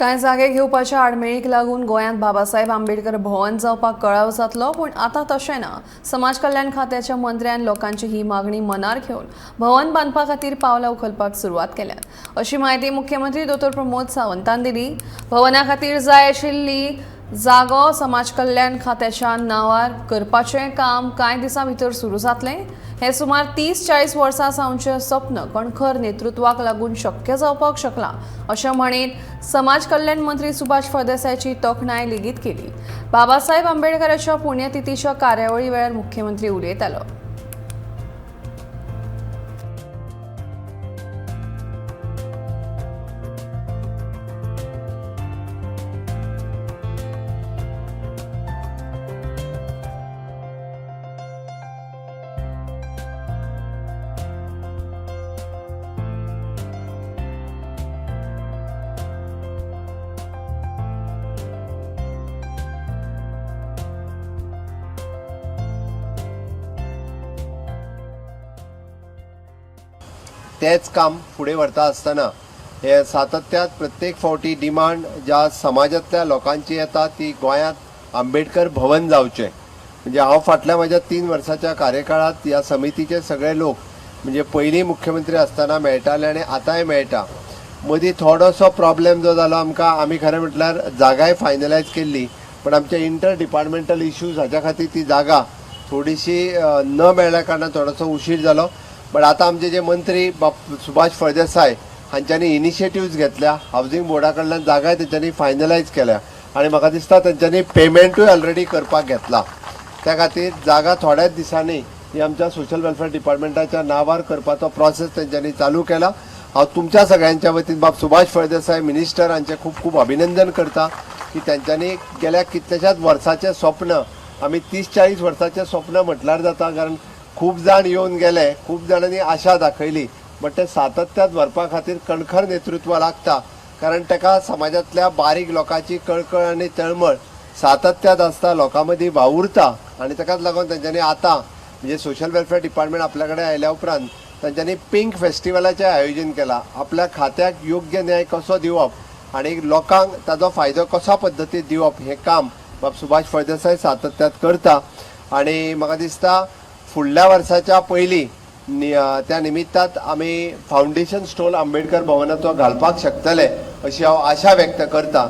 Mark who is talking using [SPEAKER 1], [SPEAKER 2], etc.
[SPEAKER 1] कांय जागे घेवपाच्या आडमेळीक लागून गोंयांत बाबासाहेब आंबेडकर भवन जावपाक कळाव जातलो, पूण आतां तशें ना। समाज कल्याण खात्याच्या मंत्र्यान लोकांची ही मागणी मनार घेवन भवन बांदपा खातीर पावलां उखलपाक सुरवात केल्यात, अशी माहिती मुख्यमंत्री डॉ. प्रमोद सावंतान दिली। भवना खातीर जाय आशिल्ली जागो समाज कल्याण खात्याच्या नांवार करपाचें काम कांय दिसां भितर सुरू जातलें। हे सुमार 30-40 वर्सां सावनचें स्वप्न कणखर नेतृत्वाक लागून शक्य जावपाक शकलां, अशें म्हणीत समाज कल्याण मंत्री सुभाष फळदेसायची तोखणाय लेगीत केली। बाबासाहेब आंबेडकरांच्या पुण्यतिथीच्या कार्यावळी वेळार मुख्यमंत्री उलयतालो।
[SPEAKER 2] तेच काम फुडें व्हरता आसतना हे सातत्यात प्रत्येक फावटी डिमांड ज्या समाजांतल्या लोकांची येता ती गोंयांत आंबेडकर भवन जावचें। म्हणजे हांव फाटल्या म्हज्या 3 वर्साच्या कार्यकाळात ह्या समितीचे सगळे लोक म्हणजे पयलीं मुख्यमंत्री आसतना मेळटाले आनी आतांय मेळटा। मदीं थोडोसो प्रॉब्लेम जो जालो आमी खरें म्हटल्यार जागाय फायनलायज केल्ली, पण आमचे इंटर डिपार्टमेंटल इश्यूज हाच्या खातीर ती जागा थोडीशी न मेळ्ळ्या कारणान थोडोसो उशीर जालो। बट आता आमचे जे मंत्री सुभाष फळदेसाय हांच्यांनी इनिशिएटिव्ज घेतल्या, हावजिंग बोर्डा कडल्यान जागाय तेंच्यांनी फायनलायज केल्या आनी म्हाका दिसता तेंच्यांनी पेमेंटूय ऑलरेडी करपाक घेतला। त्या खातीर जागा थोड्याच दिसांनी ही आमच्या सोशल वेलफेअर डिपार्टमेंटाच्या नांवार करपाचो प्रोसेस तेंच्यांनी चालू केला। हांव तुमच्या सगळ्यांच्या वतीन सुभाष फळदेसाय मिनिस्टर हांचे खूब खूब अभिनंदन करता की तेंच्यांनी गेल्या कितल्याशाच वर्साचें स्वप्न, आमी 30-40 वर्साचें स्वप्न म्हटल्यार जाता, कारण खूब जाण येवन गेले, खूब जाणांनी आशा दाखयली, बट ते सातत्यात व्हरपा खातीर कणखर नेतृत्व लागता, कारण ताका समाजांतल्या बारीक लोकांची कळकळ आनी तळमळ सातत्यात आसता, लोकां मदीं वावुरता आनी ताकाच लागून तेंच्यांनी आतां म्हणजे सोशल वेलफेअर डिपार्टमेंट आपल्या कडेन आयल्या उपरांत तेंच्यांनी पिंक फेस्टिवलाचें आयोजन केलां। आपल्या खात्याक योग्य न्याय कसो दिवप आनी लोकांक ताजो फायदो कशा पद्दतीन दिवप हें काम सुभाष फळदेसाय सातत्यात करता। आनी म्हाका दिसता फुडल्या वर्साच्या पयलीं त्या निमित्तांत आमी फावंडेशन स्टोन आंबेडकर भवनाचो घालपाक शकतले अशी हांव आशा व्यक्त करता।